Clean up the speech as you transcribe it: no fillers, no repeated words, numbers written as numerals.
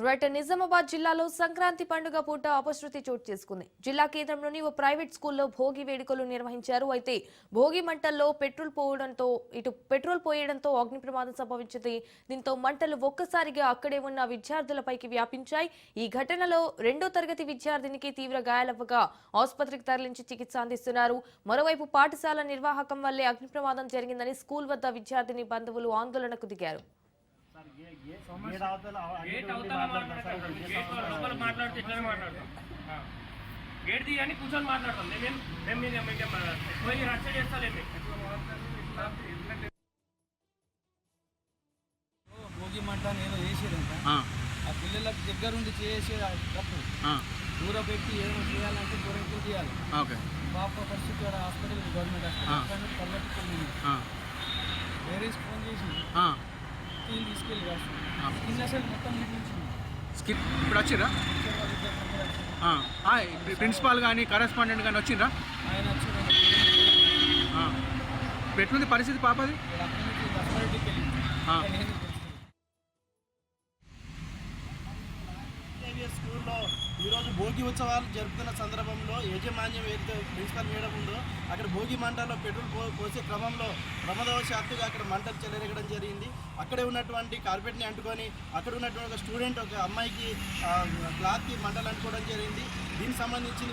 Right Nizamabad జిల్లాలో సంక్రాంతి పండుగ పూట అపశృతి చోటు చేసుకుంది. జిల్లా కేంద్రంలోని ఓ ప్రైవేట్ స్కూల్లో భోగి వేడుకలు నిర్వహించారు. అయితే భోగి మంటల్లో పెట్రోల్ పోయడంతో అగ్ని ప్రమాదం సంభవించింది. దీంతో మంటలు ఒక్కసారిగా అక్కడే ఉన్న విద్యార్థులపైకి వ్యాపించాయి. ఈ ఘటనలో 2వ తరగతి విద్యార్థినికి తీవ్ర గాయాలవ్వగా ఆసుపత్రికి తరలించి చికిత్స అందిస్తున్నారు. మరోవైపు పాఠశాల నిర్వాహకం వల్లే అగ్ని ప్రమాదం జరిగిందని స్కూల్ వద్ద విద్యార్థిని బంధువులు ఆందోళనకు దిగారు. గేట్ తీయని కూర్చొని మాట్లాడతాం. పోయి రచ్చ చేస్తాలేమి. భోగి మంట ఏదో వేసేదంట ఆ పిల్లలకు దగ్గరుండి చేసేటప్పుడు దూరం పెట్టి ఏదో చేయాలంటే దూరం చేయాలి. పాప పరిస్థితి హాస్పిటల్ గవర్నమెంట్ హాస్పిటల్ పర్లెట్టుకుంది. వేరే ఫోన్ చేసి తీసుకెళ్ళి కింద అసలు మొత్తం ఇప్పుడు వచ్చిరా ప్రిన్సిపాల్ కానీ కరెస్పాండెంట్ కానీ వచ్చిండ్రా? ఆయన వచ్చి ఎట్లుంది పరిస్థితి పాపది? స్కూల్లో ఈరోజు భోగి ఉత్సవాలు జరుపుతున్న సందర్భంలో యాజమాన్యం ఏదైతే ప్రిన్సిపల్ మేడం ఉందో అక్కడ భోగి మంటల్లో పెట్రోల్ పోసే క్రమంలో ప్రమాదవశాత్తుగా అక్కడ మంటలు చెలరేగడం జరిగింది. అక్కడే ఉన్నటువంటి కార్పెట్ని అంటుకొని అక్కడ ఉన్నటువంటి ఒక స్టూడెంట్ ఒక అమ్మాయికి క్లాత్కి మంటలు అంటుకోవడం జరిగింది. దీనికి సంబంధించి